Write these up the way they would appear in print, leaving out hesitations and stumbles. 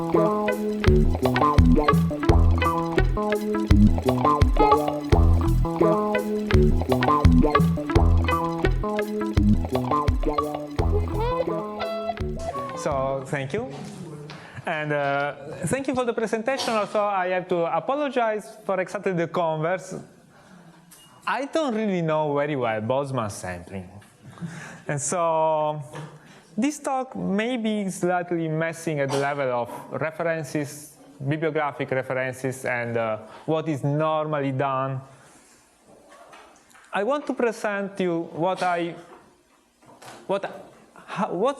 So thank you. And thank you for the presentation. Also, I have to apologize for exactly the converse. I don't really know very well Boltzmann sampling. And so this talk may be slightly messing at the level of references, bibliographic references, and what is normally done. I want to present you what's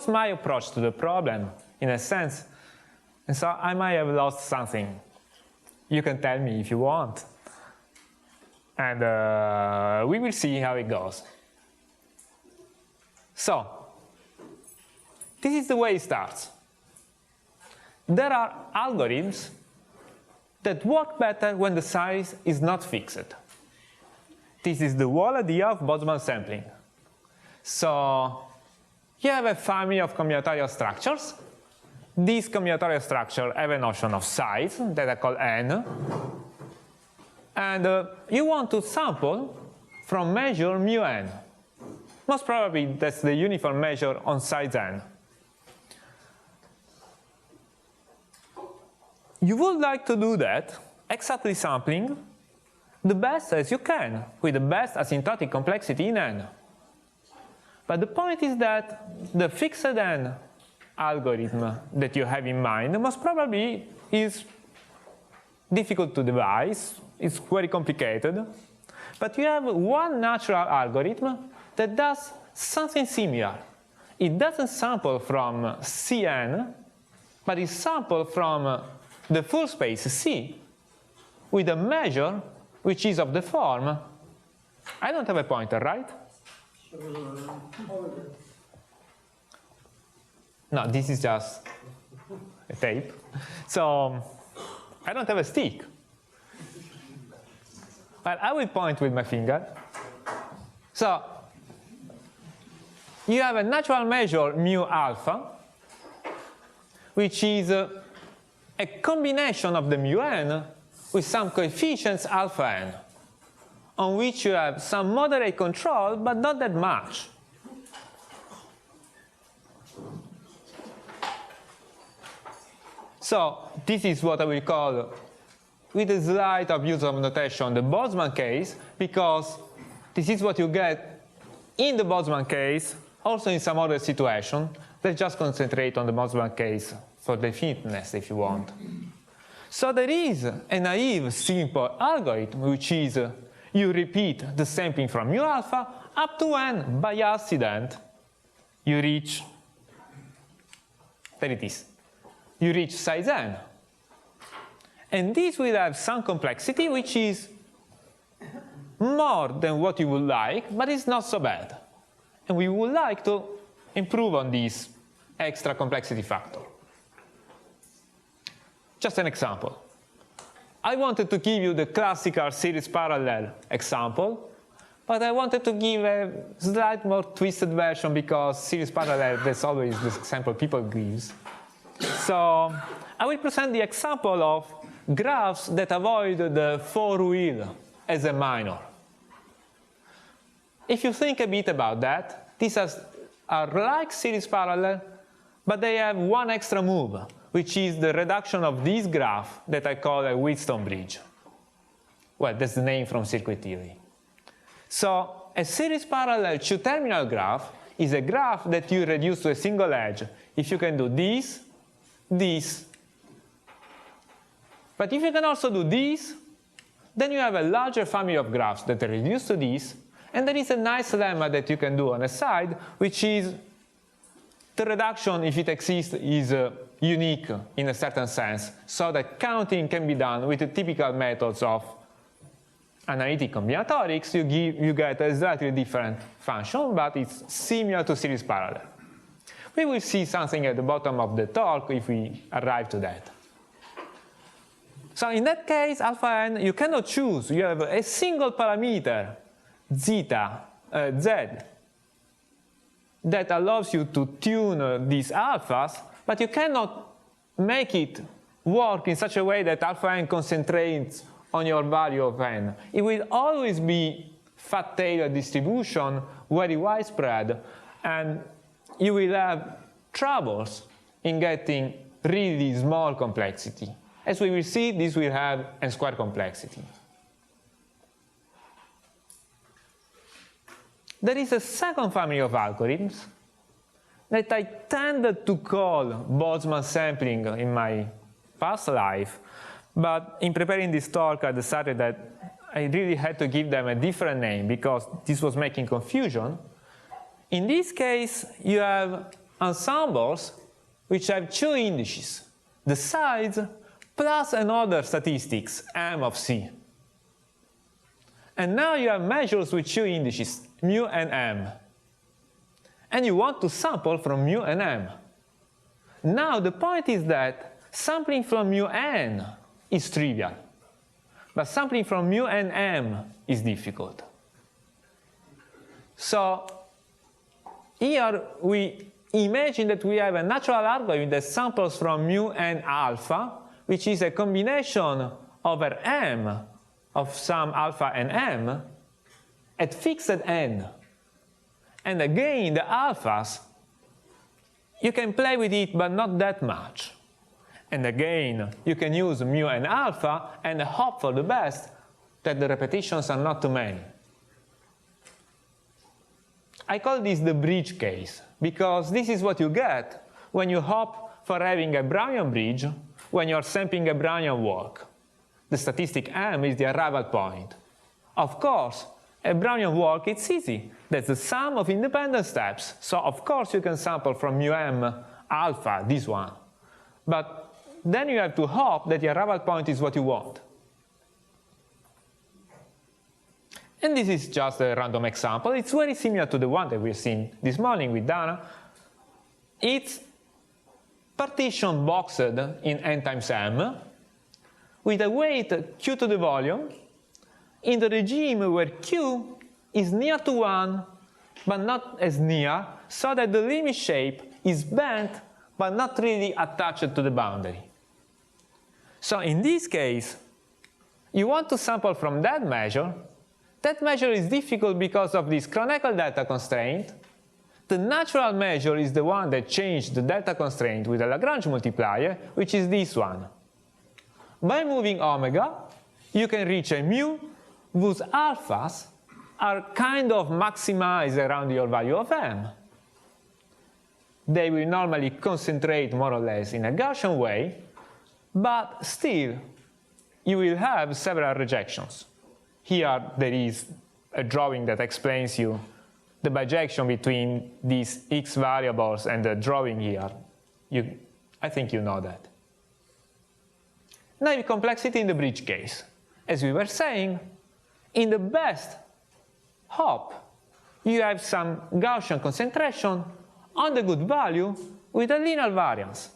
my approach to the problem, in a sense. And so I might have lost something. You can tell me if you want. And we will see how it goes. So, this is the way it starts. There are algorithms that work better when the size is not fixed. This is the whole idea of Boltzmann sampling. So, you have a family of combinatorial structures. These combinatorial structures have a notion of size that I call n. And you want to sample from measure mu n. Most probably that's the uniform measure on size n. You would like to do that, exactly sampling the best as you can, with the best asymptotic complexity in n. But the point is that the fixed n algorithm that you have in mind most probably is difficult to devise, it's very complicated, but you have one natural algorithm that does something similar. It doesn't sample from Cn, but it samples from the full space C with a measure which is of the form. I don't have a pointer, right? No, this is just a tape. So I don't have a stick. But I will point with my finger. So you have a natural measure mu alpha, which is a combination of the mu n with some coefficients alpha n, on which you have some moderate control, but not that much. So this is what I will call, with a slight abuse of notation, the Boltzmann case, because this is what you get in the Boltzmann case, also in some other situation. Let's just concentrate on the Boltzmann case for definiteness, if you want. So there is a naive simple algorithm, which is you repeat the sampling from mu alpha up to n by accident. You reach, there it is, you reach size n. And this will have some complexity, which is more than what you would like, but it's not so bad. And we would like to improve on this extra complexity factor. Just an example. I wanted to give you the classical series parallel example, but I wanted to give a slightly more twisted version because series parallel, that's always the example people give. So I will present the example of graphs that avoid the for wheel as a minor. If you think a bit about that, these are like series parallel, but they have one extra move, which is the reduction of this graph that I call a Wheatstone bridge. Well, that's the name from circuit theory. So a series parallel two-terminal graph is a graph that you reduce to a single edge if you can do this, this. But if you can also do this, then you have a larger family of graphs that are reduced to this, and there is a nice lemma that you can do on the side, which is the reduction, if it exists, is unique in a certain sense, so that counting can be done with the typical methods of analytic combinatorics. You get a slightly different function, but it's similar to series parallel. We will see something at the bottom of the talk if we arrive to that. So in that case, alpha n, you cannot choose. You have a single parameter, zeta, z, that allows you to tune these alphas, but you cannot make it work in such a way that alpha n concentrates on your value of n. It will always be fat Taylor distribution, very widespread, and you will have troubles in getting really small complexity. As we will see, this will have n-squared complexity. There is a second family of algorithms that I tended to call Boltzmann sampling in my past life, but in preparing this talk, I decided that I really had to give them a different name because this was making confusion. In this case, you have ensembles which have two indices, the size plus another statistics, m of c. And now you have measures with two indices, mu and m. And you want to sample from mu and m. Now the point is that sampling from mu n is trivial, but sampling from mu and m is difficult. So here we imagine that we have a natural algorithm that samples from mu and alpha, which is a combination over m of some alpha and m at fixed n. And again, the alphas, you can play with it, but not that much. And again, you can use mu and alpha and hope for the best that the repetitions are not too many. I call this the bridge case, because this is what you get when you hope for having a Brownian bridge when you're sampling a Brownian walk. The statistic m is the arrival point. Of course, a Brownian walk, it's easy. That's the sum of independent steps. So of course you can sample from mu m alpha, this one. But then you have to hope that the arrival point is what you want. And this is just a random example. It's very similar to the one that we've seen this morning with Dana. It's partition boxed in n times m with a weight q to the volume in the regime where q is near to 1 but not as near, so that the limit shape is bent but not really attached to the boundary. So in this case, you want to sample from that measure. That measure is difficult because of this Kronecker delta constraint. The natural measure is the one that changed the delta constraint with a Lagrange multiplier, which is this one. By moving omega, you can reach a mu whose alphas are kind of maximized around your value of m. They will normally concentrate more or less in a Gaussian way, but still you will have several rejections. Here there is a drawing that explains you the bijection between these x variables and the drawing here. I think you know that. Naive complexity in the bridge case. As we were saying, in the best hope, you have some Gaussian concentration on the good value with a linear variance.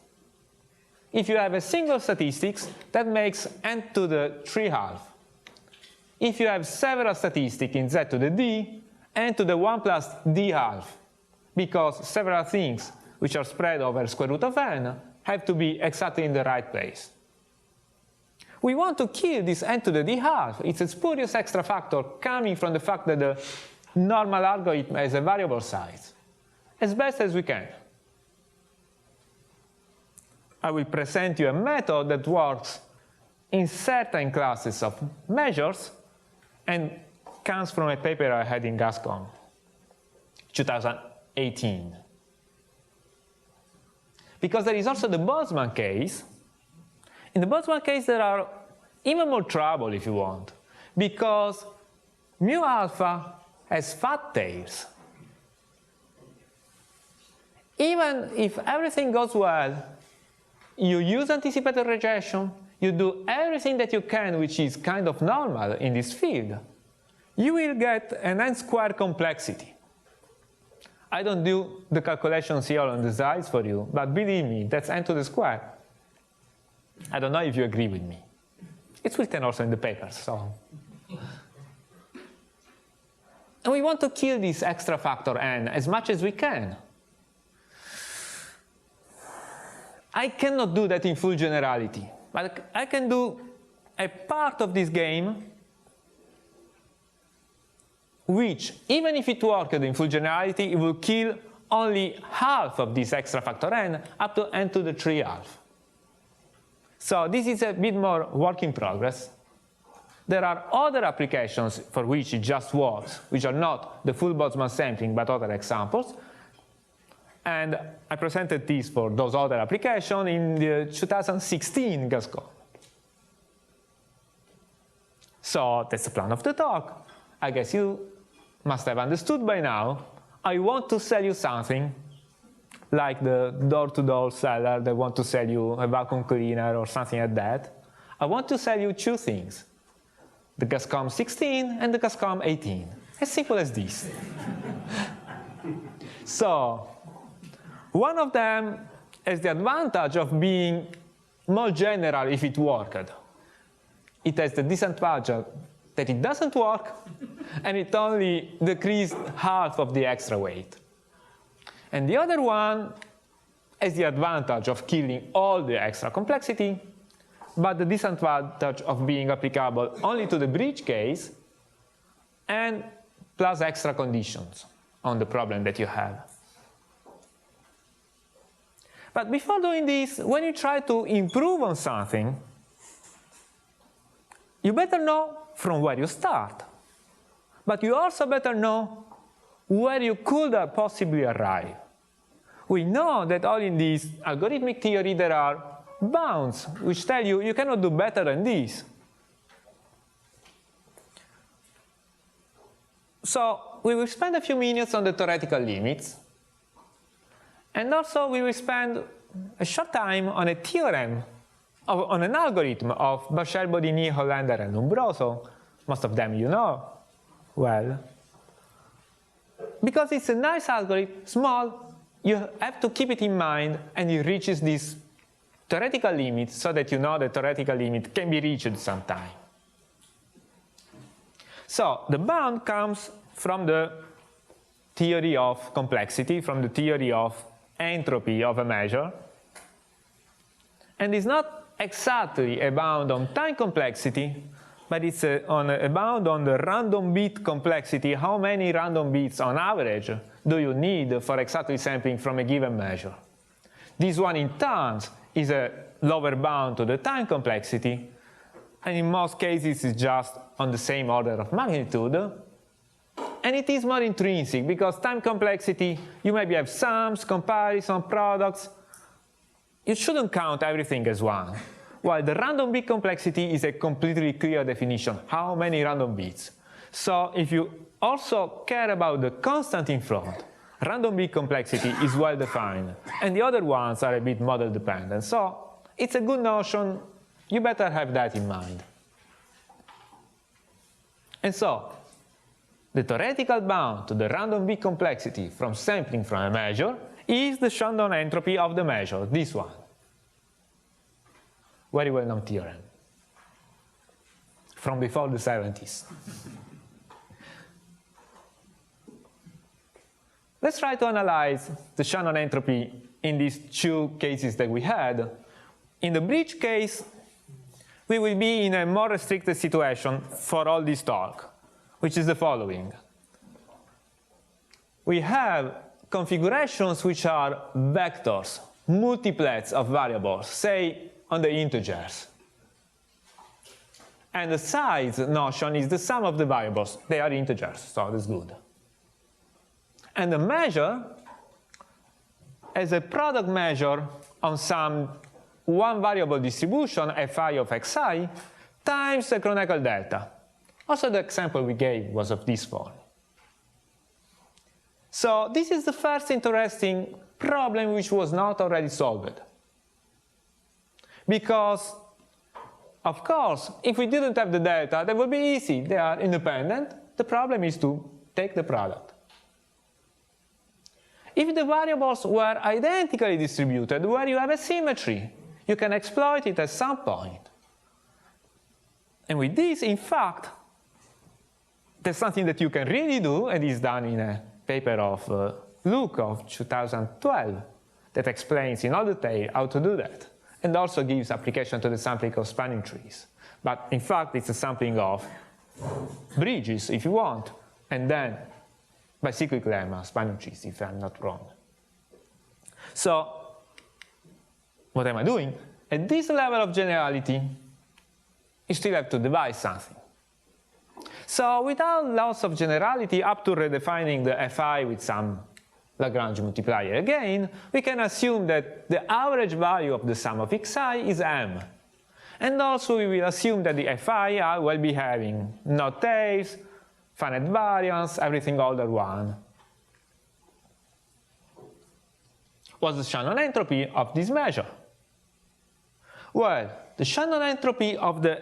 If you have a single statistics, that makes n to the 3/2. If you have several statistics in z to the d, n to the 1 plus d/2, because several things which are spread over square root of n have to be exactly in the right place. We want to kill this n to the d/2. It's a spurious extra factor coming from the fact that the normal algorithm has a variable size, as best as we can. I will present you a method that works in certain classes of measures and comes from a paper I had in Gascon, 2018. Because there is also the Boltzmann case. In the Boltzmann case, there are even more trouble, if you want, because mu alpha has fat tails. Even if everything goes well, you use anticipated rejection, you do everything that you can, which is kind of normal in this field, you will get an n-squared complexity. I don't do the calculations here on the slides for you, but believe me, that's n to the square. I don't know if you agree with me. It's written also in the papers, so. And we want to kill this extra factor n as much as we can. I cannot do that in full generality, but I can do a part of this game which, even if it worked in full generality, it will kill only half of this extra factor n up to n to the 3/2. So this is a bit more work in progress. There are other applications for which it just works, which are not the full Boltzmann sampling, but other examples. And I presented this for those other applications in the 2016 Gascon. So that's the plan of the talk. I guess you must have understood by now. I want to sell you something, like the door-to-door seller that want to sell you a vacuum cleaner or something like that. I want to sell you two things, the Gascon 16 and the Gascon 18. As simple as this. So one of them has the advantage of being more general if it worked. It has the disadvantage that it doesn't work, and it only decreased half of the extra weight. And the other one has the advantage of killing all the extra complexity, but the disadvantage of being applicable only to the bridge case and plus extra conditions on the problem that you have. But before doing this, when you try to improve on something, you better know from where you start. But you also better know where you could possibly arrive. We know that all in this algorithmic theory there are bounds which tell you you cannot do better than this. So we will spend a few minutes on the theoretical limits. And also we will spend a short time on a theorem, on an algorithm of Bachel, Bodini, Hollander, and Lombroso. Most of them you know well. Because it's a nice algorithm, small, you have to keep it in mind, and it reaches this theoretical limit so that you know the theoretical limit can be reached sometime. So the bound comes from the theory of complexity, from the theory of entropy of a measure, and it's not exactly a bound on time complexity, but it's a bound on the random bit complexity. How many random bits on average do you need for exactly sampling from a given measure? This one in turns is a lower bound to the time complexity, and in most cases it's just on the same order of magnitude. And it is more intrinsic, because time complexity, you maybe have sums, comparison, products. You shouldn't count everything as one. While the random bit complexity is a completely clear definition, how many random bits. So if you also care about the constant in front, random bit complexity is well defined, and the other ones are a bit model dependent. So it's a good notion, you better have that in mind. And so the theoretical bound to the random bit complexity from sampling from a measure is the Shannon entropy of the measure, this one. Very well-known theorem from before the 70s. Let's try to analyze the Shannon entropy in these two cases that we had. In the bridge case, we will be in a more restricted situation for all this talk, which is the following. We have configurations which are vectors, multiplets of variables, say on the integers. And the size notion is the sum of the variables. They are integers, so that's good. And the measure as a product measure on some one variable distribution, fi of xi, times the Kronecker delta. Also, the example we gave was of this form. So this is the first interesting problem which was not already solved. Because, of course, if we didn't have the delta, that would be easy. They are independent. The problem is to take the product. If the variables were identically distributed, where you have a symmetry, you can exploit it at some point. And with this, in fact, there's something that you can really do, and is done in a paper of Luke of 2012, that explains in all detail how to do that, and also gives application to the sampling of spanning trees. But in fact, it's a sampling of bridges, if you want, and then bicyclic lemma, spanning trees, if I'm not wrong. So, what am I doing? At this level of generality, you still have to devise something. So, without loss of generality, up to redefining the Fi with some Lagrange multiplier again, we can assume that the average value of the sum of xi is m. And also we will assume that the Fi are well behaving, no tails, finite variance, everything order 1. What's the Shannon entropy of this measure? Well, the Shannon entropy of the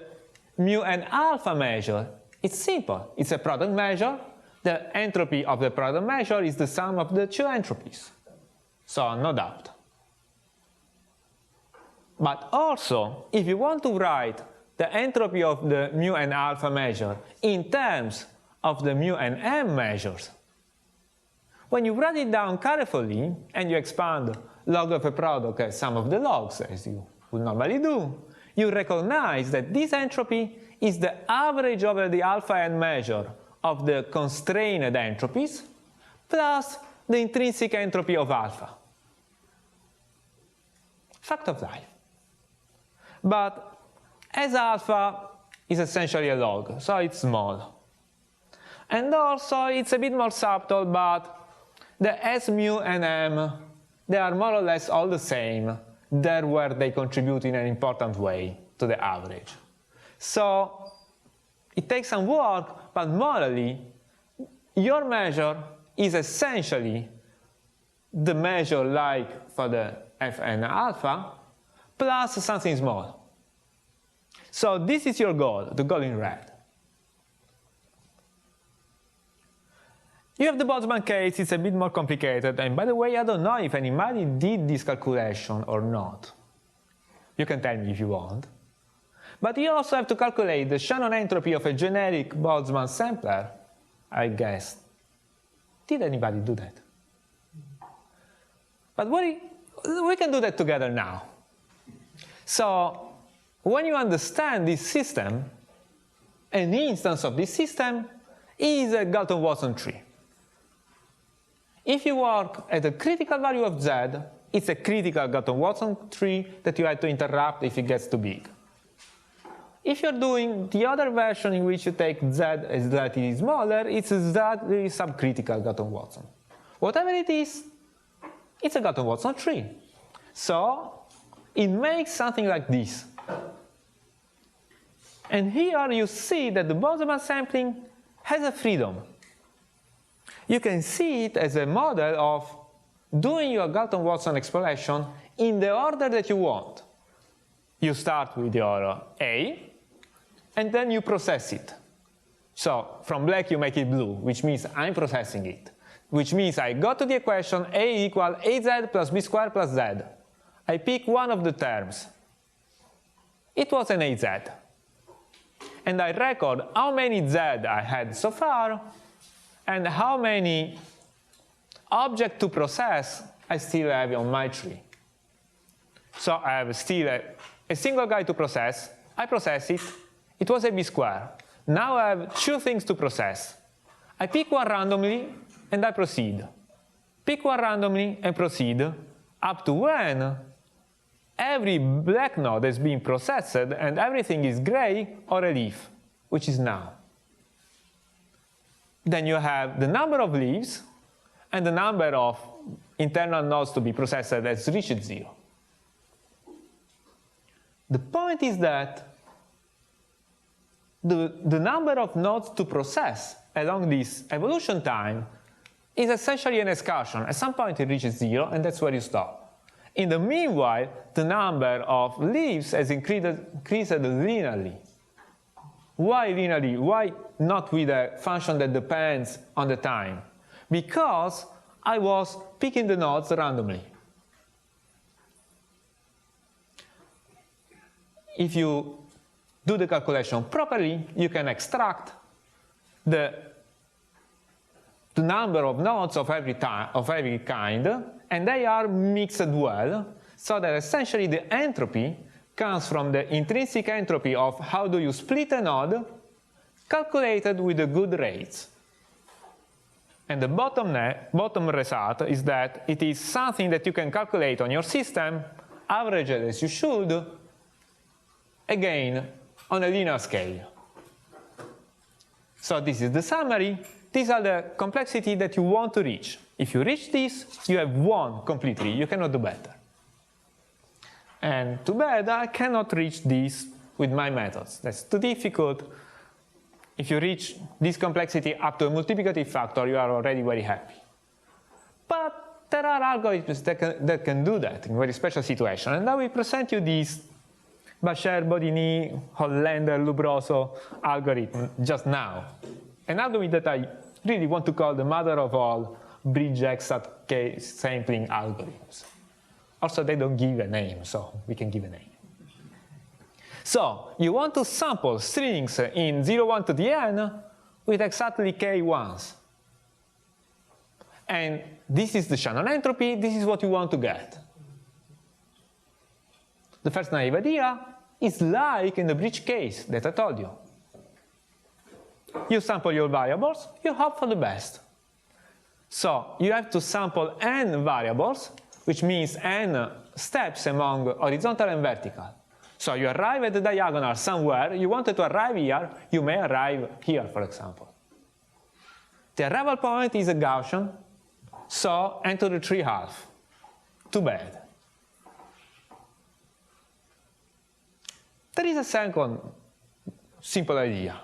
mu and alpha measure, it's simple. It's a product measure. The entropy of the product measure is the sum of the two entropies. So no doubt. But also, if you want to write the entropy of the mu and alpha measure in terms of the mu and m measures, when you write it down carefully and you expand log of a product as sum of the logs, as you would normally do, you recognize that this entropy is the average over the alpha n measure of the constrained entropies plus the intrinsic entropy of alpha. Fact of life. But as alpha is essentially a log, so it's small. And also it's a bit more subtle, but the S mu and m, they are more or less all the same there where they contribute in an important way to the average. So it takes some work, but morally, your measure is essentially the measure like for the Fn alpha plus something small. So this is your goal, the goal in red. You have the Boltzmann case, it's a bit more complicated, and by the way, I don't know if anybody did this calculation or not. You can tell me if you want. But you also have to calculate the Shannon entropy of a generic Boltzmann sampler, I guess. Did anybody do that? But we can do that together now. So, when you understand this system, an instance of this system is a Galton-Watson tree. If you work at a critical value of z, it's a critical Galton-Watson tree that you have to interrupt if it gets too big. If you're doing the other version in which you take z as slightly smaller, it's a slightly subcritical Galton-Watson. Whatever it is, it's a Galton-Watson tree. So it makes something like this. And here you see that the Boltzmann sampling has a freedom. You can see it as a model of doing your Galton-Watson exploration in the order that you want. You start with your A, and then you process it. So from black you make it blue, which means I'm processing it. Which means I go to the equation A equal AZ plus B squared plus Z. I pick one of the terms. It was an AZ. And I record how many Z I had so far, and how many objects to process I still have on my tree. So I have still a single guy to process. I process it. It was a B square. Now I have two things to process. I pick one randomly and I proceed. Pick one randomly and proceed up to when every black node is being processed and everything is gray or a leaf, which is now. Then you have the number of leaves and the number of internal nodes to be processed has reached 0. The point is that the number of nodes to process along this evolution time is essentially an excursion. At some point it reaches 0, and that's where you stop. In the meanwhile, the number of leaves has increased linearly. Why linearly? Why not with a function that depends on the time? Because I was picking the nodes randomly. If you do the calculation properly, you can extract the number of nodes of every kind and they are mixed well, so that essentially the entropy comes from the intrinsic entropy of how do you split a node, calculated with the good rates. And the bottom result is that it is something that you can calculate on your system, average it as you should, again, on a linear scale. So this is the summary. These are the complexity that you want to reach. If you reach this, you have won completely. You cannot do better. And too bad, I cannot reach this with my methods. That's too difficult. If you reach this complexity up to a multiplicative factor, you are already very happy. But there are algorithms that can do that in very special situations. And I will present you this Bashar, Bodini, Hollander, Lubroso algorithm just now. An algorithm that I really want to call the mother of all bridge exact case sampling algorithms. Also, they don't give a name, so we can give a name. So, you want to sample strings in 0, 1 to the n with exactly k ones. And this is the Shannon entropy, this is what you want to get. The first naive idea is like in the bridge case that I told you. You sample your variables, you hope for the best. So, you have to sample n variables, which means n steps among horizontal and vertical. So you arrive at the diagonal somewhere, you wanted to arrive here, you may arrive here, for example. The arrival point is a Gaussian, so n to the 3/2. Too bad. There is a second simple idea,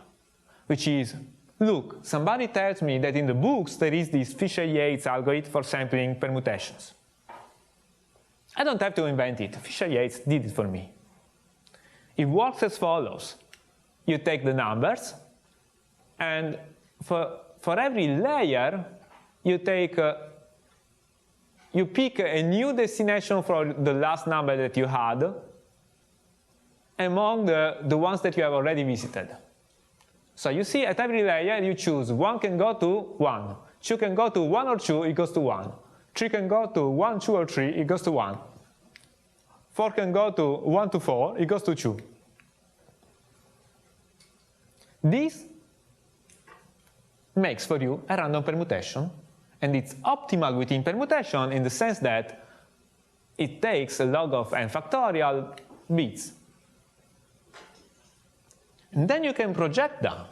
which is, look, somebody tells me that in the books there is this Fisher-Yates algorithm for sampling permutations. I don't have to invent it. Fisher-Yates did it for me. It works as follows. You take the numbers, and for every layer, you pick a new destination for the last number that you had among the ones that you have already visited. So you see, at every layer, you choose 1 can go to 1, 2 can go to 1 or 2, it goes to 1. 3 can go to 1, 2, or 3, it goes to 1. 4 can go to 1 to 4, it goes to 2. This makes for you a random permutation, and it's optimal within permutation in the sense that it takes a log of n factorial bits. And then you can project down,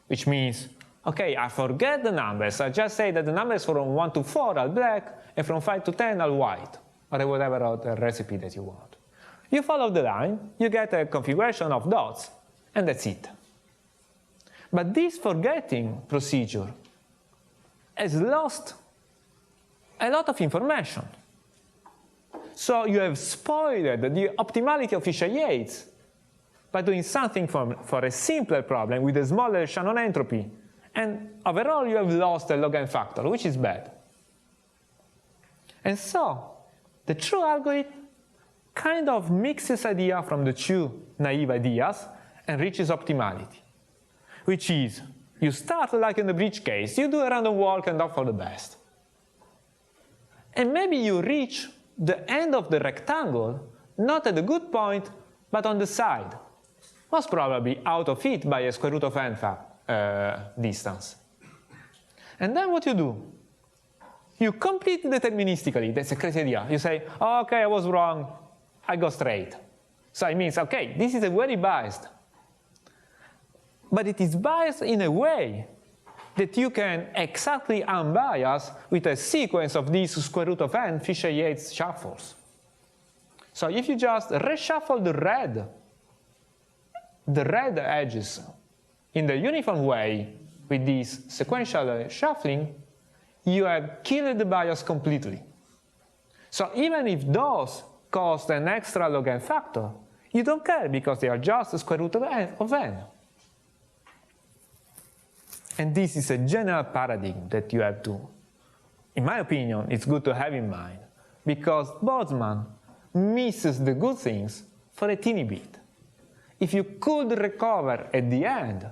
which means, okay, I forget the numbers. I just say that the numbers from 1 to 4 are black, and from 5 to 10 are white, or whatever other recipe that you want. You follow the line, you get a configuration of dots, and that's it. But this forgetting procedure has lost a lot of information. So you have spoiled the optimality of Fisher-Yates by doing something for a simpler problem with a smaller Shannon entropy. And overall, you have lost a log n factor, which is bad. And so, the true algorithm kind of mixes idea from the two naive ideas and reaches optimality, which is, you start like in the bridge case, you do a random walk and hope for the best. And maybe you reach the end of the rectangle, not at the good point, but on the side, most probably out of it by a square root of n distance. And then what you do? You complete deterministically. That's a crazy idea. You say, oh, okay, I was wrong, I go straight. So it means, okay, this is a very biased. But it is biased in a way that you can exactly unbias with a sequence of these square root of n Fisher-Yates shuffles. So if you just reshuffle the red edges in the uniform way with this sequential shuffling, you have killed the bias completely. So even if those cost an extra log n factor, you don't care because they are just a square root of n. And this is a general paradigm that you have to, in my opinion, it's good to have in mind, because Boltzmann misses the good things for a teeny bit. If you could recover at the end,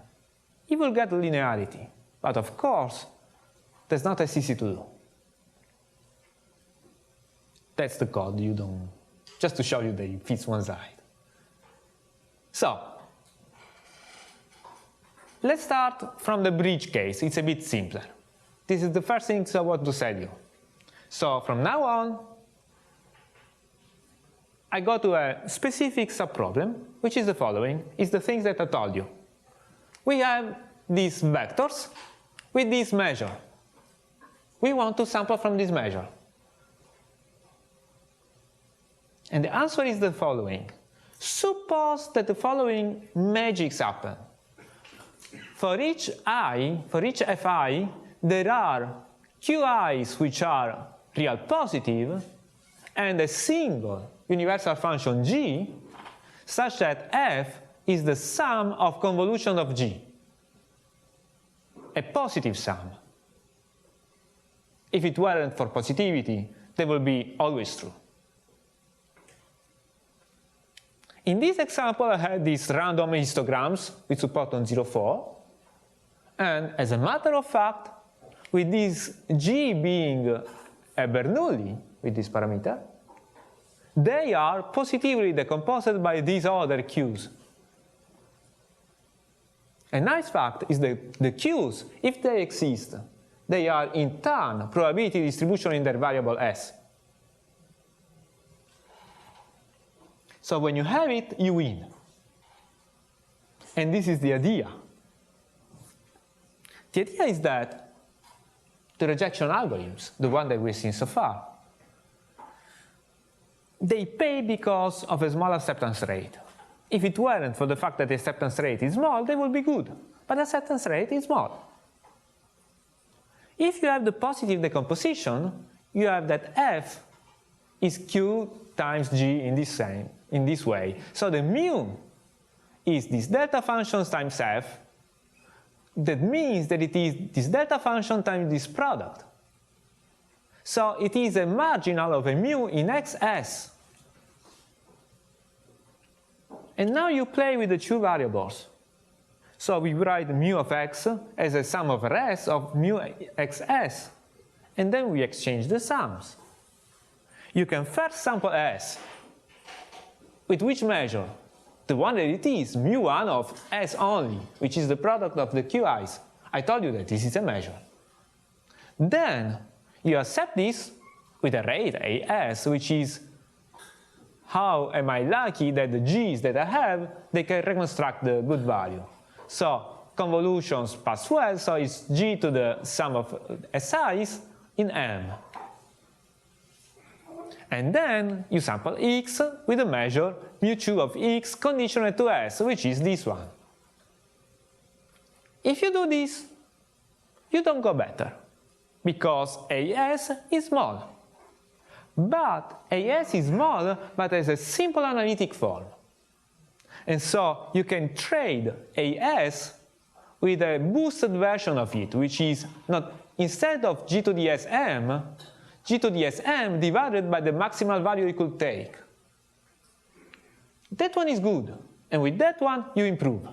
you will get linearity. But of course, that's not as easy to do. That's the code, you don't, just to show you that it fits one side. So, let's start from the bridge case. It's a bit simpler. This is the first thing I want to tell you. So, from now on, I go to a specific subproblem, which is the following. It's the things that I told you. We have these vectors with this measure. We want to sample from this measure. And the answer is the following. Suppose that the following magics happen. For each I, for each fi, there are qi's which are real positive and a single universal function g such that f is the sum of convolution of g, a positive sum. If it weren't for positivity, they will be always true. In this example, I had these random histograms with support on 0, 4. And as a matter of fact, with this g being a Bernoulli with this parameter, they are positively decomposed by these other q's. A nice fact is that the q's, if they exist, they are in tan probability distribution in their variable s. So when you have it, you win. And this is the idea. The idea is that the rejection algorithms, the one that we've seen so far, they pay because of a small acceptance rate. If it weren't for the fact that the acceptance rate is small, they would be good. But the acceptance rate is small. If you have the positive decomposition, you have that f is q times g in this way. So the mu is this delta function times f. That means that it is this delta function times this product. So it is a marginal of a mu in xs. And now you play with the two variables. So we write mu of x as a sum over s of mu xs. And then we exchange the sums. You can first sample s. With which measure? The one that it is, mu1 of s only, which is the product of the qi's. I told you that this is a measure. Then you accept this with a rate as, which is how am I lucky that the g's that I have, they can reconstruct the good value. So convolutions pass well, so it's g to the sum of si's in M. And then you sample x with a measure mu2 of x conditional to s, which is this one. If you do this, you don't go better, because AS is small. But AS is small, but has a simple analytic form. And so you can trade AS with a boosted version of it, which is not, instead of g to the sm, g to the sm divided by the maximal value you could take. That one is good, and with that one you improve.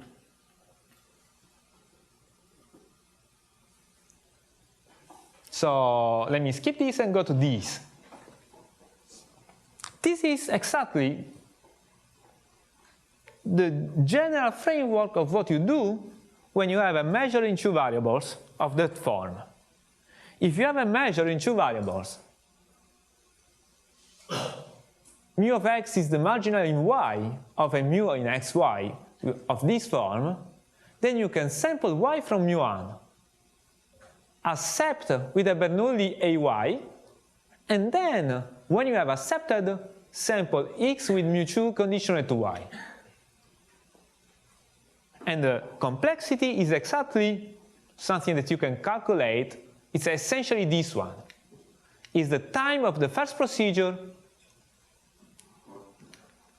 So let me skip this and go to this. This is exactly the general framework of what you do when you have a measure in two variables of that form. If you have a measure in two variables, mu of x is the marginal in y of a mu in xy of this form, then you can sample y from mu1, accept with a Bernoulli ay, and then, when you have accepted, sample x with mu2 conditional to y. And the complexity is exactly something that you can calculate. It's essentially this one. It's the time of the first procedure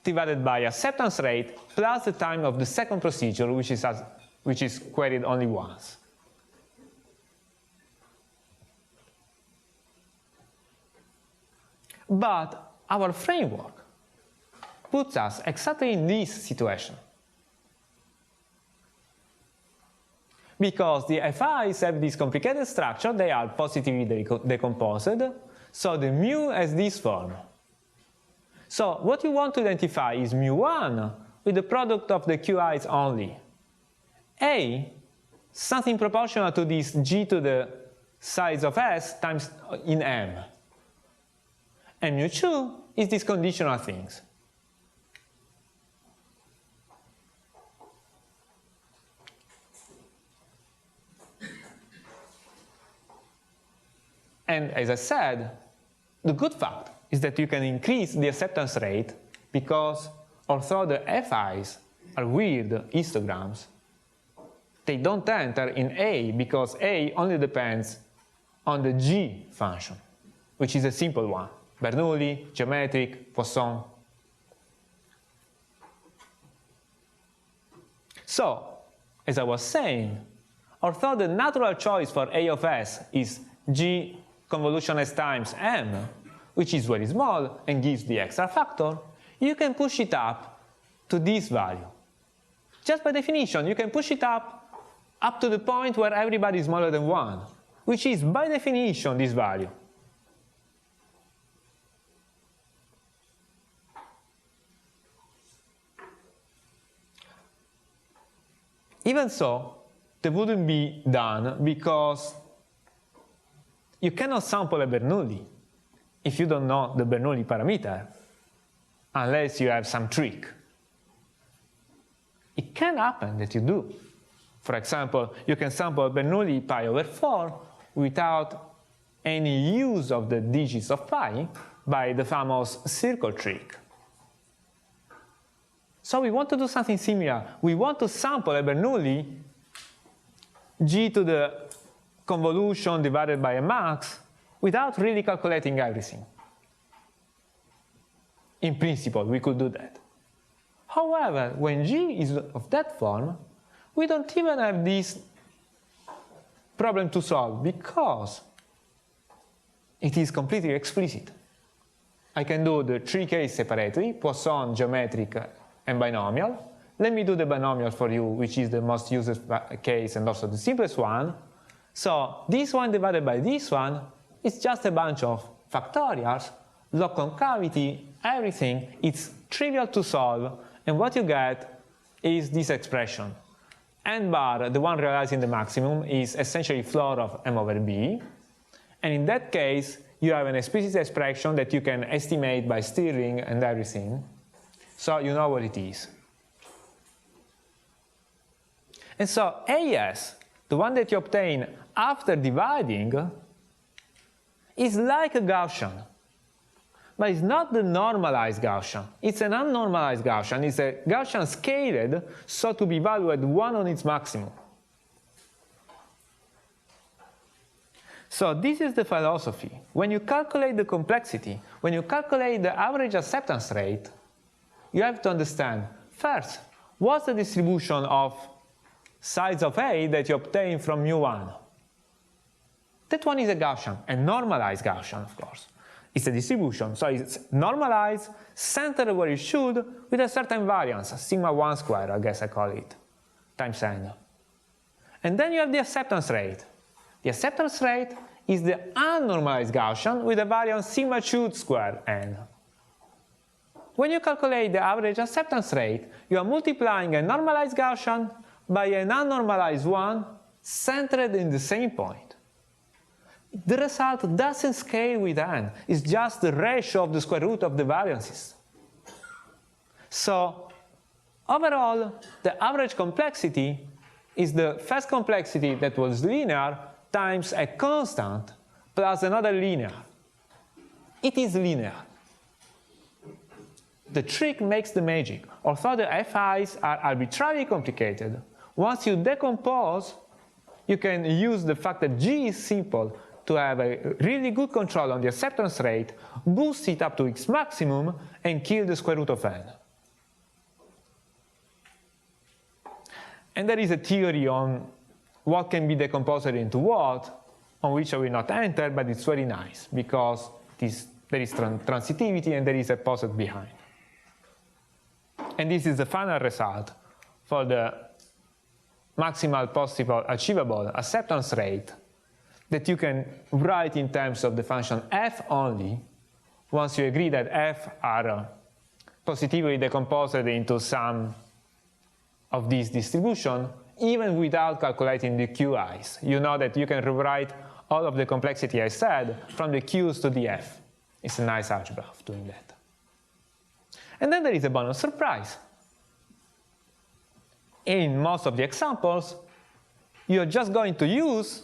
divided by acceptance rate plus the time of the second procedure, which is queried only once. But our framework puts us exactly in this situation. Because the FIs have this complicated structure, they are positively decomposed, so the mu has this form. So what you want to identify is mu1 with the product of the qi's only. A, something proportional to this g to the size of s times in m. And mu2 is these conditional things. And as I said, the good fact is that you can increase the acceptance rate because although the FIs are weird histograms, they don't enter in A because A only depends on the G function, which is a simple one. Bernoulli, geometric, Poisson. So, as I was saying, although the natural choice for A of S is G convolution S times M, which is very small and gives the extra factor, you can push it up to this value. Just by definition, you can push it up to the point where everybody is smaller than 1, which is by definition this value. Even so, that wouldn't be done because you cannot sample a Bernoulli if you don't know the Bernoulli parameter, unless you have some trick. It can happen that you do. For example, you can sample Bernoulli pi over 4 without any use of the digits of pi by the famous circle trick. So we want to do something similar. We want to sample a Bernoulli g to the convolution divided by a max without really calculating everything. In principle, we could do that. However, when g is of that form, we don't even have this problem to solve because it is completely explicit. I can do the three cases separately, Poisson, geometric, and binomial. Let me do the binomial for you, which is the most used case and also the simplest one. So this one divided by this one is just a bunch of factorials, log concavity, everything. It's trivial to solve, and what you get is this expression. N bar, the one realizing the maximum, is essentially floor of M over B. And in that case, you have an explicit expression that you can estimate by steering and everything. So you know what it is. And so AS, the one that you obtain after dividing, is like a Gaussian. But it's not the normalized Gaussian. It's an unnormalized Gaussian. It's a Gaussian scaled so to be valued 1 on its maximum. So this is the philosophy. When you calculate the complexity, when you calculate the average acceptance rate, you have to understand, first, what's the distribution of size of A that you obtain from mu1? That one is a Gaussian, a normalized Gaussian, of course. It's a distribution, so it's normalized, centered where it should, with a certain variance, sigma 1 square, I guess I call it, times n. And then you have the acceptance rate. The acceptance rate is the unnormalized Gaussian with a variance sigma 2 square n. When you calculate the average acceptance rate, you are multiplying a normalized Gaussian by an unnormalized one centered in the same point. The result doesn't scale with n, it's just the ratio of the square root of the variances. So overall, the average complexity is the first complexity that was linear times a constant plus another linear. It is linear. The trick makes the magic. Although the FIs are arbitrarily complicated, once you decompose, you can use the fact that G is simple to have a really good control on the acceptance rate, boost it up to its maximum, and kill the square root of n. And there is a theory on what can be decomposed into what, on which I will not enter, but it's very nice, because there is transitivity and there is a poset behind. And this is the final result for the maximal possible achievable acceptance rate that you can write in terms of the function f only, once you agree that f are positively decomposed into some of these distribution, even without calculating the QIs. You know that you can rewrite all of the complexity I said from the Q's to the F. It's a nice algebra of doing that. And then there is a bonus surprise. In most of the examples, you're just going to use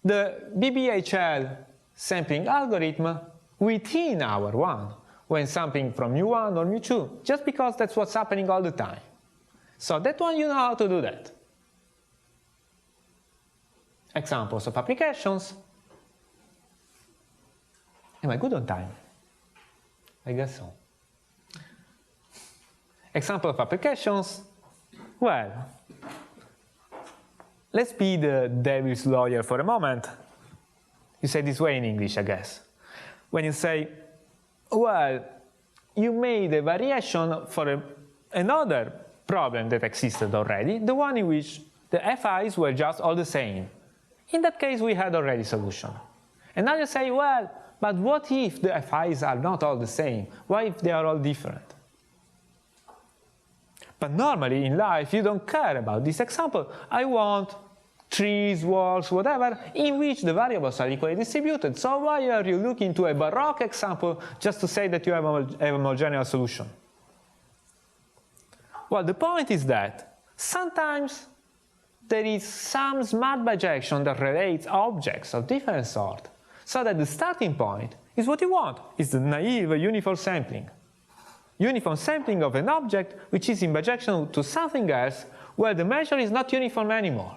the BBHL sampling algorithm within our one, when sampling from mu1 or mu2, just because that's what's happening all the time. So that one, you know how to do that. Examples of applications. Am I good on time? I guess so. Example of applications. Well, let's be the devil's lawyer for a moment. You say this way in English, I guess. When you say, well, you made a variation for another problem that existed already, the one in which the FIs were just all the same. In that case, we had already solution. And now you say, well, but what if the FIs are not all the same? What if they are all different? But normally in life, you don't care about this example. I want trees, walls, whatever, in which the variables are equally distributed. So why are you looking to a Baroque example just to say that you have a homogeneous solution? Well, the point is that sometimes there is some smart bijection that relates objects of different sort, so that the starting point is what you want. It's the naive uniform sampling. Uniform sampling of an object which is in bijection to something else where the measure is not uniform anymore.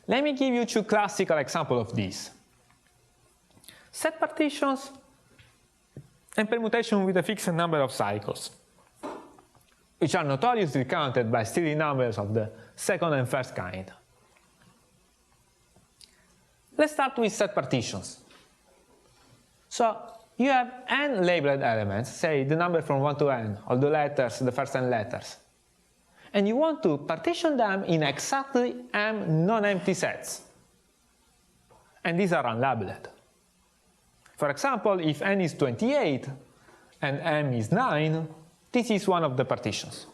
Let me give you two classical examples of this. Set partitions and permutation with a fixed number of cycles, which are notoriously counted by steely numbers of the second and first kind. Let's start with set partitions. So you have n labeled elements, say the number from 1 to n, all the letters, the first n letters. And you want to partition them in exactly m non-empty sets. And these are unlabeled. For example, if n is 28 and m is 9, this is one of the partitions.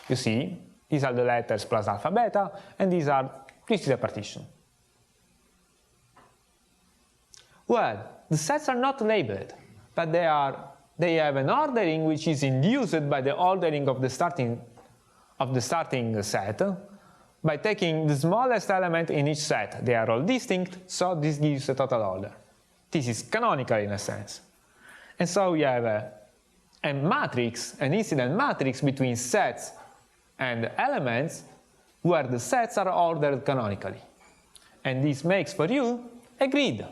You see, these are the letters plus alpha beta, and this is a partition. Well, the sets are not labeled, but they have an ordering which is induced by the ordering of the starting set by taking the smallest element in each set. They are all distinct, so this gives a total order. This is canonical in a sense. And so we have a matrix, an incident matrix between sets and elements where the sets are ordered canonically. And this makes for you a grid.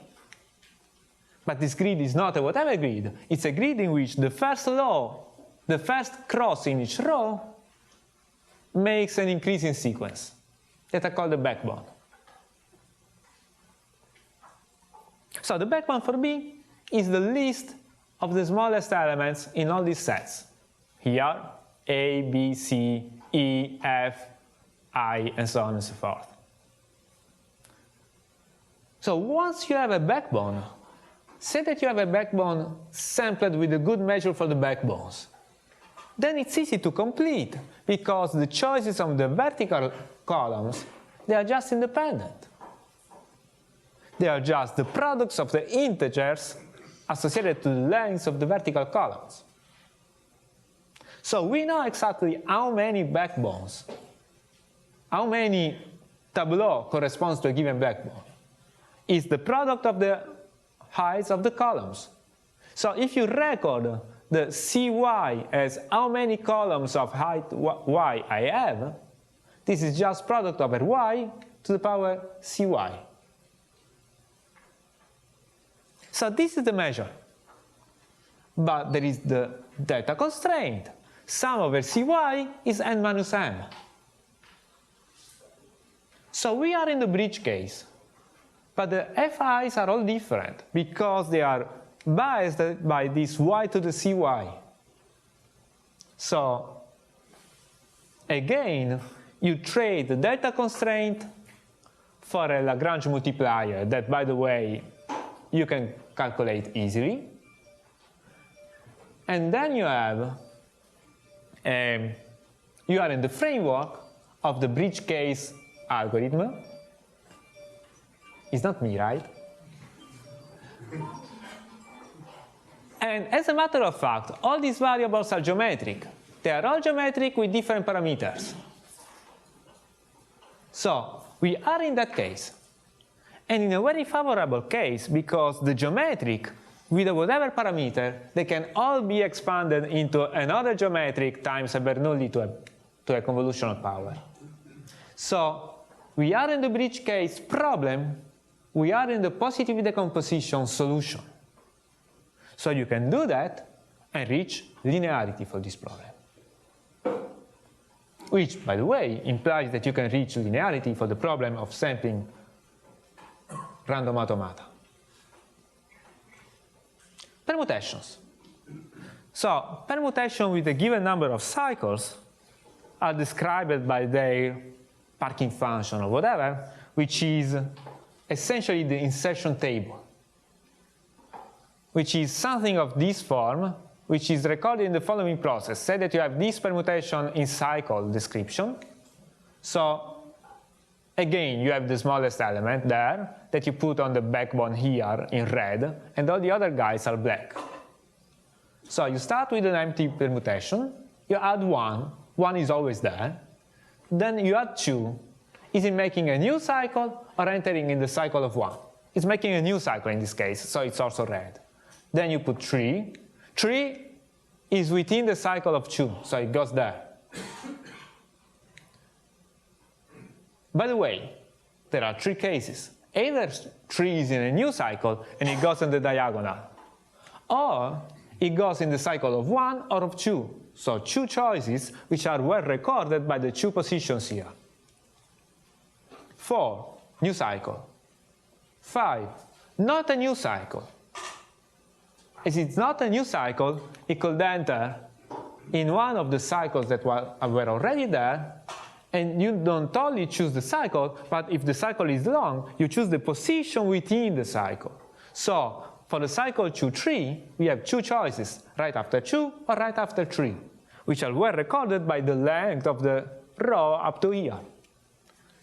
But this grid is not a whatever grid. It's a grid in which the first row, the first cross in each row, makes an increasing sequence that I call the backbone. So the backbone for B is the list of the smallest elements in all these sets. Here, A, B, C, E, F, I, and so on and so forth. So once you have a backbone, say that you have a backbone sampled with a good measure for the backbones. Then it's easy to complete, because the choices of the vertical columns, they are just independent. They are just the products of the integers associated to the lengths of the vertical columns. So we know exactly how many backbones, how many tableaux corresponds to a given backbone. It's the product of the heights of the columns. So if you record the cy as how many columns of height y I have, this is just product over y to the power cy. So this is the measure. But there is the delta constraint. Sum over cy is n minus m. So we are in the bridge case. But the FIs are all different because they are biased by this y to the cy. So again, you trade the delta constraint for a Lagrange multiplier that, by the way, you can calculate easily. And then you have, you are in the framework of the bridge case algorithm. It's not me, right? And as a matter of fact, all these variables are geometric. They are all geometric with different parameters. So we are in that case. And in a very favorable case, because the geometric, with whatever parameter, they can all be expanded into another geometric times a Bernoulli to a convolutional power. So we are in the bridge case problem. We are in the positive decomposition solution. So you can do that and reach linearity for this problem. Which, by the way, implies that you can reach linearity for the problem of sampling random automata. Permutations. So permutation with a given number of cycles are described by their parking function or whatever, which is essentially the insertion table, which is something of this form, which is recorded in the following process. Say that you have this permutation in cycle description. So again, you have the smallest element there that you put on the backbone here in red, and all the other guys are black. So you start with an empty permutation, you add 1, 1 is always there, then you add 2. Is it making a new cycle or entering in the cycle of 1? It's making a new cycle in this case, so it's also red. Then you put 3. 3 is within the cycle of 2, so it goes there. By the way, there are 3 cases. Either 3 is in a new cycle and it goes in the diagonal, or it goes in the cycle of 1 or of 2. So 2 choices which are well recorded by the 2 positions here. 4, new cycle. 5, not a new cycle. As it's not a new cycle, it could enter in one of the cycles that were already there, and you don't only choose the cycle, but if the cycle is long, you choose the position within the cycle. So for the cycle 2, 3, we have 2 choices, right after 2 or right after 3, which are well recorded by the length of the row up to here.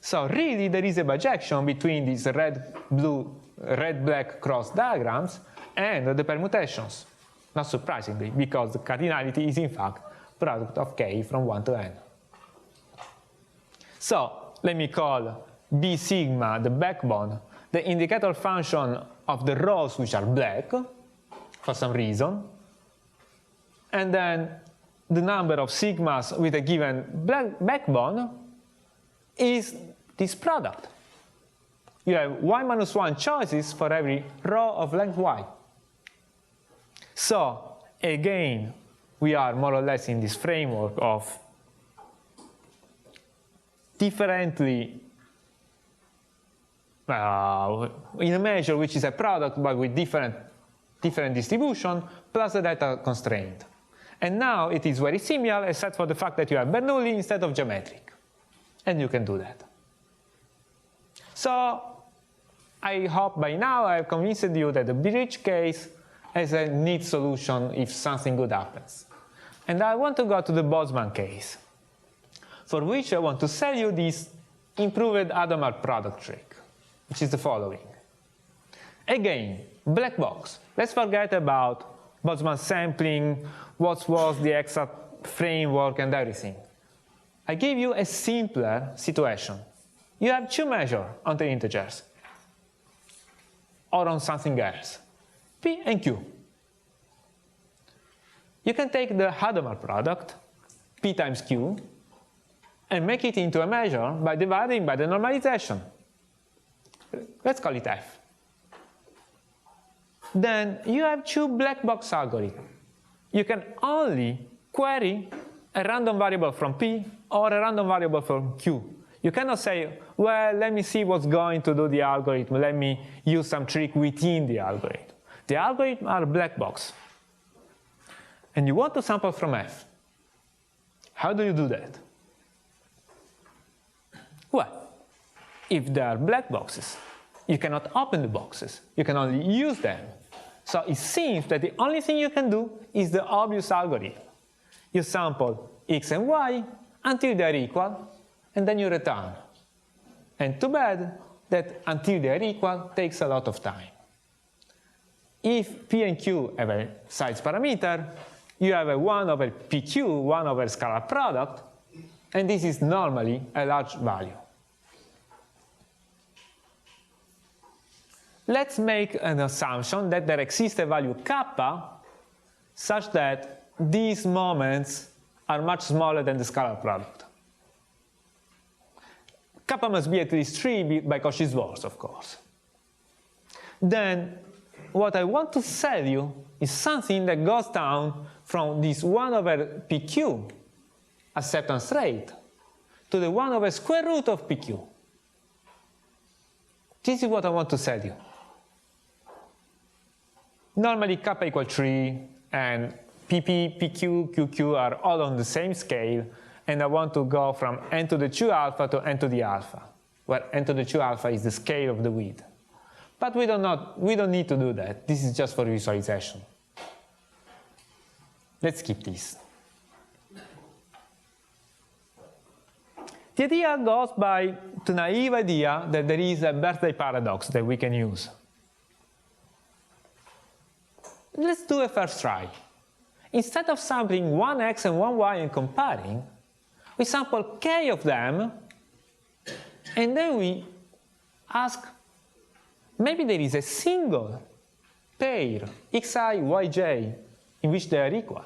So really, there is a bijection between these red-black cross diagrams and the permutations. Not surprisingly, because the cardinality is in fact product of k from 1 to n. So let me call B sigma the backbone, the indicator function of the rows which are black for some reason, and then the number of sigmas with a given backbone is this product. You have y minus 1 choices for every row of length y. So again, we are more or less in this framework of differently, in a measure which is a product but with different distribution plus the data constraint. And now it is very similar except for the fact that you have Bernoulli instead of geometric. And you can do that. So I hope by now I have convinced you that the bridge case has a neat solution if something good happens. And I want to go to the Boltzmann case, for which I want to sell you this improved Hadamard product trick, which is the following. Again, black box. Let's forget about Boltzmann sampling, what was the exact framework and everything. I give you a simpler situation. You have 2 measures on the integers, or on something else, P and Q. You can take the Hadamard product, P times Q, and make it into a measure by dividing by the normalization. Let's call it F. Then you have 2 black box algorithms. You can only query a random variable from P or a random variable from Q. You cannot say, well, let me see what's going to do the algorithm. Let me use some trick within the algorithm. The algorithms are black box. And you want to sample from F. How do you do that? Well, if they are black boxes, you cannot open the boxes. You can only use them. So it seems that the only thing you can do is the obvious algorithm. You sample x and y until they are equal, and then you return. And too bad that until they are equal takes a lot of time. If p and q have a size parameter, you have a 1 over pq, 1 over scalar product, and this is normally a large value. Let's make an assumption that there exists a value kappa such that these moments are much smaller than the scalar product. Kappa must be at least 3 by Cauchy-Schwarz, of course. Then what I want to sell you is something that goes down from this 1 over pq acceptance rate to the 1 over square root of pq. This is what I want to sell you. Normally kappa equals 3 and pp, pq, qq are all on the same scale, and I want to go from n to the 2 alpha to n to the alpha, where n to the 2 alpha is the scale of the width. But we don't need to do that. This is just for visualization. Let's skip this. The idea goes by the naive idea that there is a birthday paradox that we can use. Let's do a first try. Instead of sampling one x and one y and comparing, we sample k of them, and then we ask, maybe there is a single pair xi, yj in which they are equal.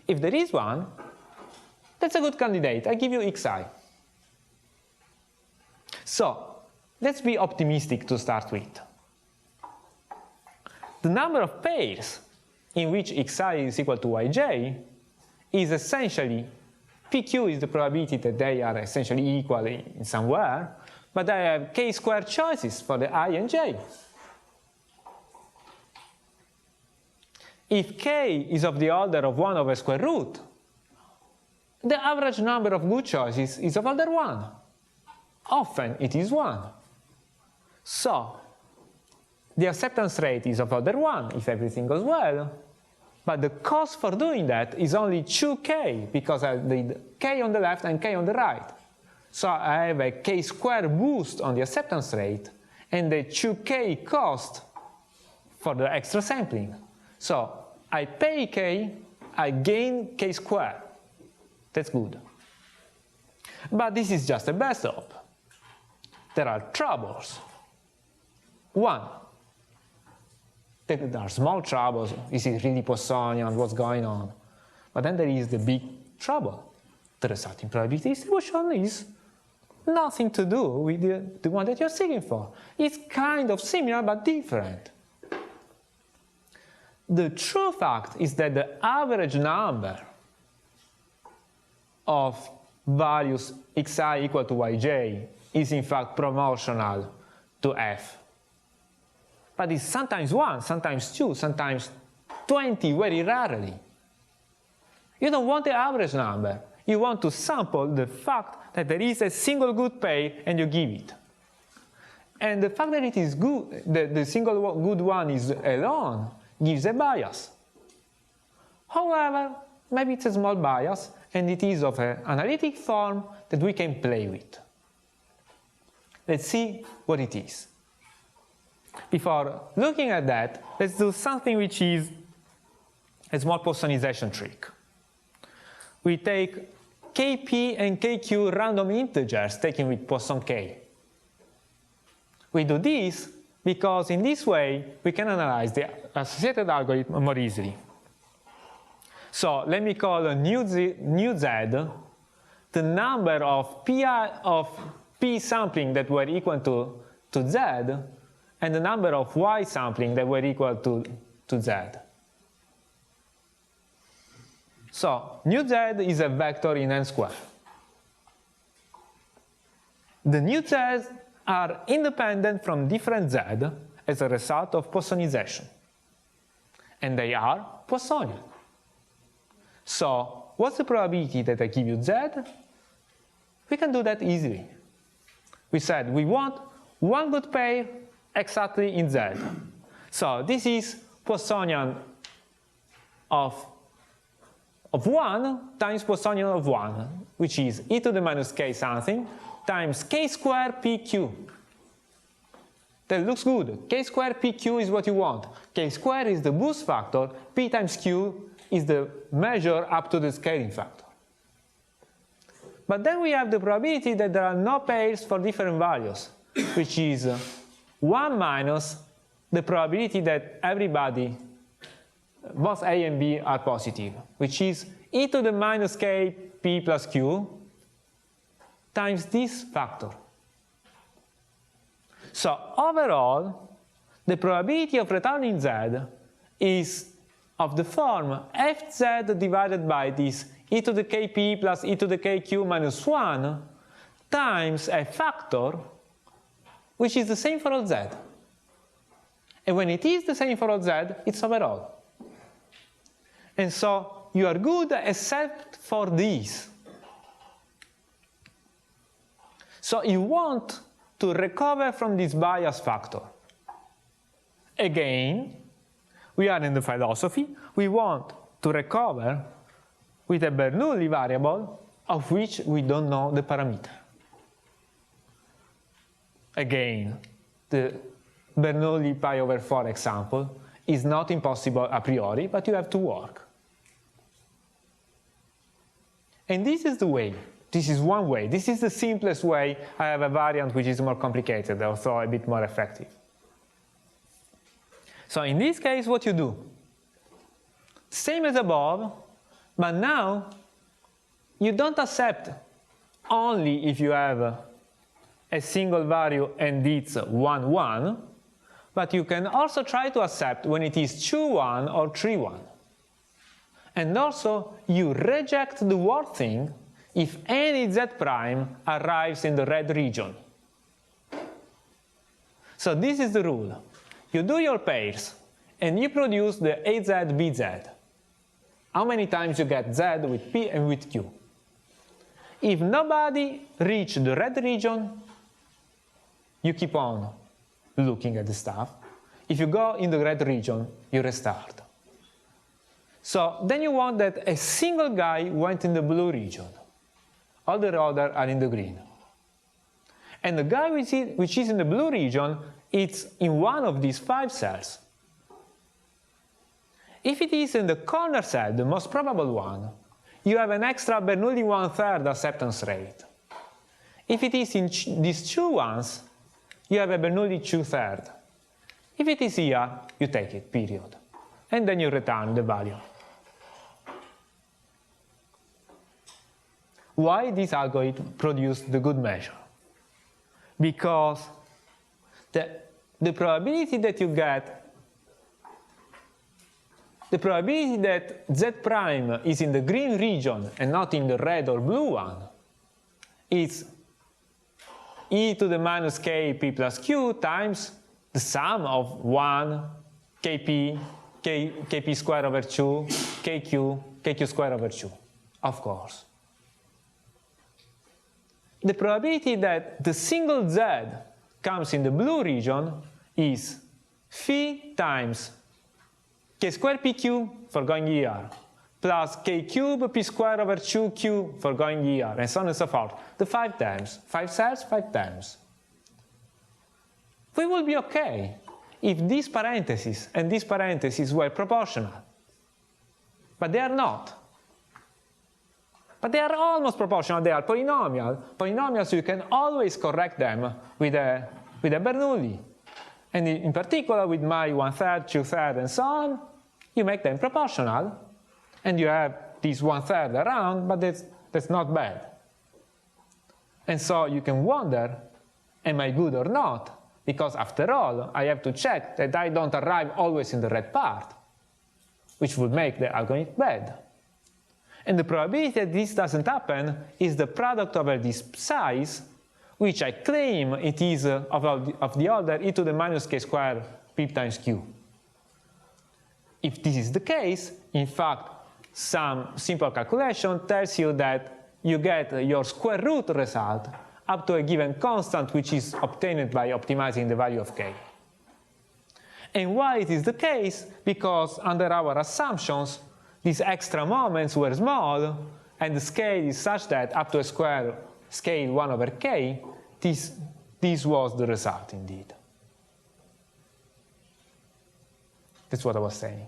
If there is one, that's a good candidate. I give you xi. So let's be optimistic to start with. The number of pairs in which xi is equal to yj is essentially, pq is the probability that they are essentially equal in somewhere, but I have k-squared choices for the I and j. If k is of the order of 1 over square root, the average number of good choices is of order 1. Often it is 1. So the acceptance rate is of order 1 if everything goes well, but the cost for doing that is only 2k, because I did k on the left and k on the right. So I have a k-square boost on the acceptance rate and the 2k cost for the extra sampling. So I pay k, I gain k-square. That's good. But this is just a best of. There are troubles. One, there are small troubles. Is it really Poissonian? What's going on? But then there is the big trouble. The resulting probability distribution is nothing to do with the one that you're seeking for. It's kind of similar but different. The true fact is that the average number of values xi equal to yj is in fact proportional to f. But it's sometimes 1, sometimes 2, sometimes 20, very rarely. You don't want the average number. You want to sample the fact that there is a single good pair and you give it. And the fact that it is good, the single good one is alone, gives a bias. However, maybe it's a small bias and it is of an analytic form that we can play with. Let's see what it is. Before looking at that, let's do something which is a small Poissonization trick. We take kp and kq random integers taken with Poisson k. We do this because in this way we can analyze the associated algorithm more easily. So let me call a new z the number of p sampling that were equal to z, and the number of y sampling that were equal to z. So new z is a vector in n squared. The new z's are independent from different z as a result of Poissonization. And they are Poissonian. So what's the probability that I give you z? We can do that easily. We said we want one good pair exactly in z. So this is Poissonian of 1 times Poissonian of 1, which is e to the minus k something times k squared pq. That looks good. K squared pq is what you want. K squared is the boost factor, p times q is the measure up to the scaling factor. But then we have the probability that there are no pairs for different values, which is 1 minus the probability that everybody, both a and b, are positive, which is e to the minus k p plus q times this factor. So overall, the probability of returning z is of the form fz divided by this e to the kp plus e to the kq minus 1 times a factor which is the same for all z. And when it is the same for all z, it's overall. And so you are good except for this. So you want to recover from this bias factor. Again, we are in the philosophy. We want to recover with a Bernoulli variable of which we don't know the parameter. Again, the Bernoulli pi over 4 example is not impossible a priori, but you have to work. And this is the way. This is one way. This is the simplest way. I have a variant which is more complicated, although a bit more effective. So in this case, what you do? Same as above, but now you don't accept only if you have a single value and it's 1, 1, but you can also try to accept when it is 2, 1 or 3, 1. And also, you reject the word thing if any z prime arrives in the red region. So this is the rule. You do your pairs, and you produce the AZ, BZ. How many times you get Z with P and with Q? If nobody reaches the red region, you keep on looking at the stuff. If you go in the red region, you restart. So then you want that a single guy went in the blue region. All the others are in the green. And the guy which is in the blue region, it's in one of these 5 cells. If it is in the corner cell, the most probable one, you have an extra Bernoulli 1/3 acceptance rate. If it is in these 2 ones, you have a Bernoulli 2/3. If it is here, you take it, period. And then you return the value. Why this algorithm produced the good measure? Because the probability that you get, the probability that z prime is in the green region and not in the red or blue one is e to the minus k p plus q times the sum of 1 kp, kp squared over 2, kq squared over 2, of course. The probability that the single z comes in the blue region is phi times k squared pq for going here, plus k cube p squared over 2q for going here, and so on and so forth. The 5 times. 5 cells, 5 times. We will be okay if these parentheses and these parentheses were proportional. But they are not. But they are almost proportional. They are polynomial. Polynomials, you can always correct them with a Bernoulli. And in particular, with my 1/3, 2/3, and so on, you make them proportional. And you have this 1/3 around, but that's not bad. And so you can wonder, am I good or not? Because after all, I have to check that I don't arrive always in the red part, which would make the algorithm bad. And the probability that this doesn't happen is the product over this size, which I claim it is of the order e to the minus k squared p times q. If this is the case, in fact, some simple calculation tells you that you get your square root result up to a given constant, which is obtained by optimizing the value of k. And why it is the case? Because under our assumptions, these extra moments were small, and the scale is such that up to a square scale 1 over k, this was the result indeed. That's what I was saying.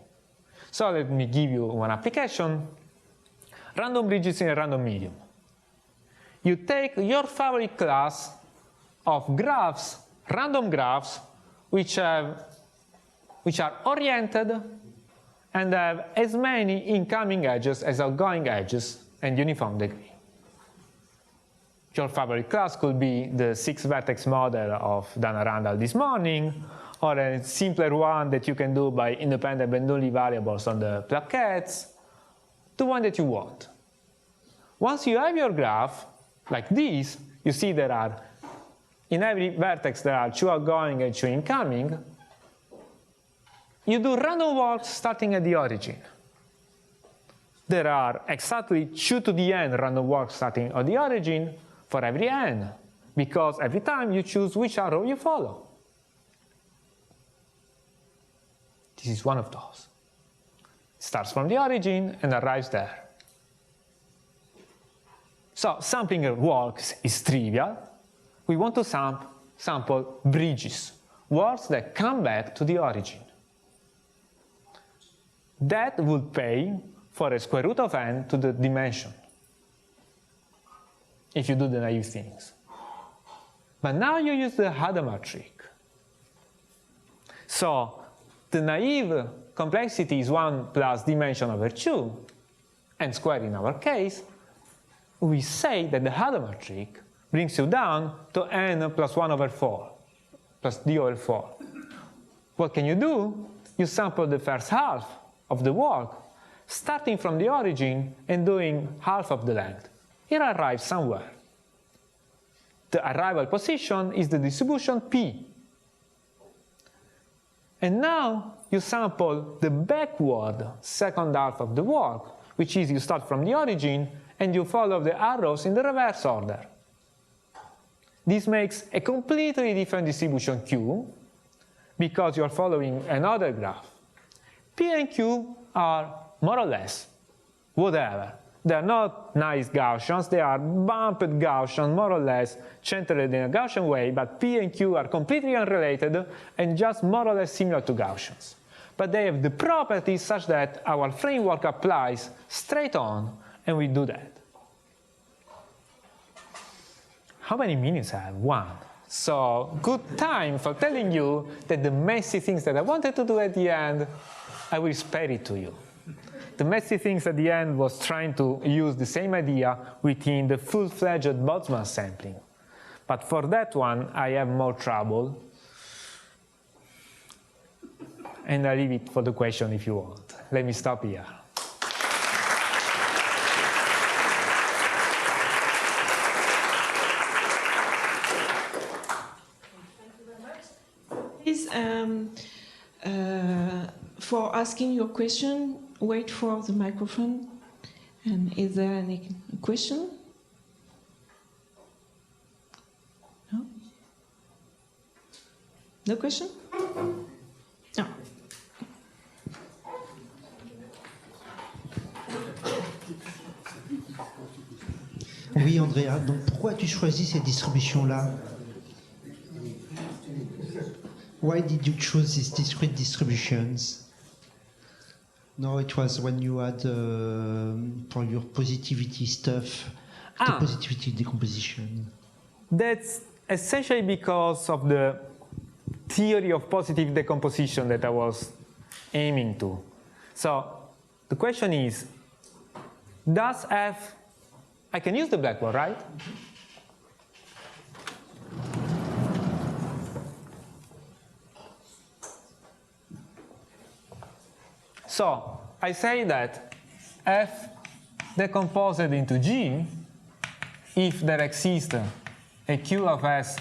So let me give you one application. Random bridges in a random medium. You take your favorite class of graphs, random graphs, which are oriented and have as many incoming edges as outgoing edges and uniform degree. Your favorite class could be the 6-vertex model of Dana Randall this morning, or a simpler one that you can do by independent Bernoulli variables on the plaquettes, the one that you want. Once you have your graph, like this, you see there are, in every vertex there are 2 outgoing and 2 incoming. You do random walks starting at the origin. There are exactly 2 to the n random walks starting at the origin for every n, because every time you choose which arrow you follow. This is one of those. It starts from the origin and arrives there. So sampling walks is trivial. We want to sample bridges, walks that come back to the origin. That would pay for a square root of n to the dimension, if you do the naive things. But now you use the Hadamard trick. So the naive complexity is 1 plus dimension over 2, n squared in our case. We say that the Hadamard trick brings you down to n plus 1 over 4, plus d over 4. What can you do? You sample the first half of the walk, starting from the origin and doing half of the length. It arrives somewhere. The arrival position is the distribution p. And now you sample the backward second half of the walk, which is you start from the origin and you follow the arrows in the reverse order. This makes a completely different distribution q, because you are following another graph. P and Q are more or less whatever. They are not nice Gaussians, they are bumped Gaussians, more or less centered in a Gaussian way, but P and Q are completely unrelated and just more or less similar to Gaussians. But they have the properties such that our framework applies straight on, and we do that. How many minutes I have? 1. So good time for telling you that the messy things that I wanted to do at the end, I will spare it to you. The messy things at the end was trying to use the same idea within the full-fledged Boltzmann sampling. But for that one, I have more trouble. And I leave it for the question if you want. Let me stop here. Please, for asking your question, wait for the microphone. And is there any question? No? No question? No. Oui, Andrea, donc pourquoi tu choisis ces distributions-là? Why did you choose these discrete distributions? No, it was when you had, for your positivity stuff, the positivity decomposition. That's essentially because of the theory of positive decomposition that I was aiming to. So the question is, does F, I can use the blackboard, right? So I say that F decomposed into G if there exists a Q of S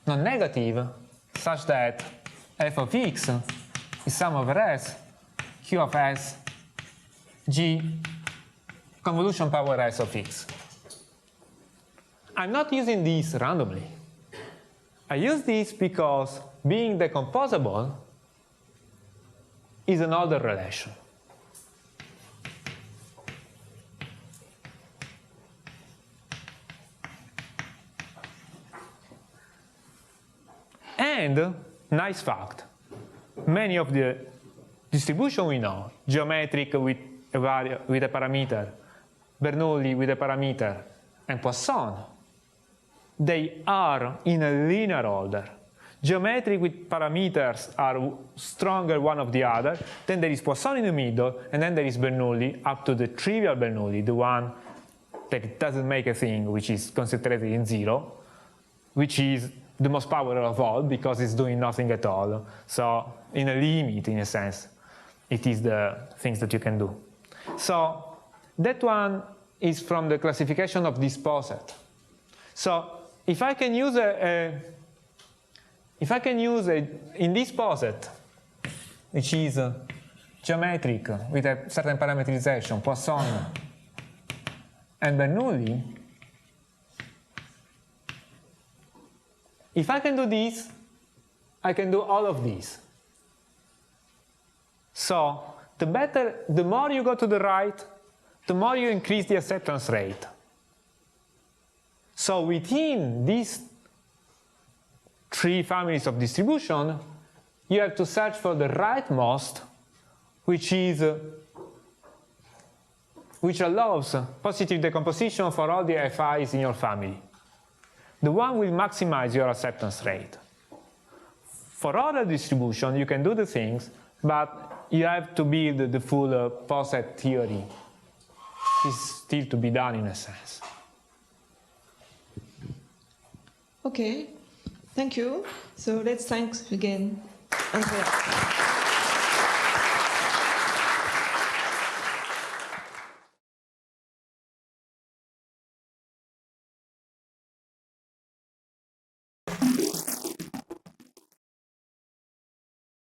non-negative such that f of x is sum over S, Q of S, G, convolution power S of x. I'm not using this randomly. I use this because being decomposable is an order relation. And, nice fact, many of the distribution we know, geometric with a parameter, Bernoulli with a parameter, and Poisson, they are in a linear order. Geometric with parameters are stronger one of the other, then there is Poisson in the middle, and then there is Bernoulli up to the trivial Bernoulli, the one that doesn't make a thing, which is concentrated in 0, which is the most powerful of all because it's doing nothing at all. So in a limit, in a sense, it is the things that you can do. So that one is from the classification of this poset. So if I can use in this poset, which is geometric with a certain parameterization, Poisson and Bernoulli, if I can do this, I can do all of these. So the more you go to the right, the more you increase the acceptance rate. So within these 3 families of distribution, you have to search for the rightmost, which allows positive decomposition for all the FIs in your family. The one will maximize your acceptance rate. For other distribution, you can do the things, but you have to build the full poset theory. It's still to be done in a sense. Okay, thank you. So let's thank again Andrea.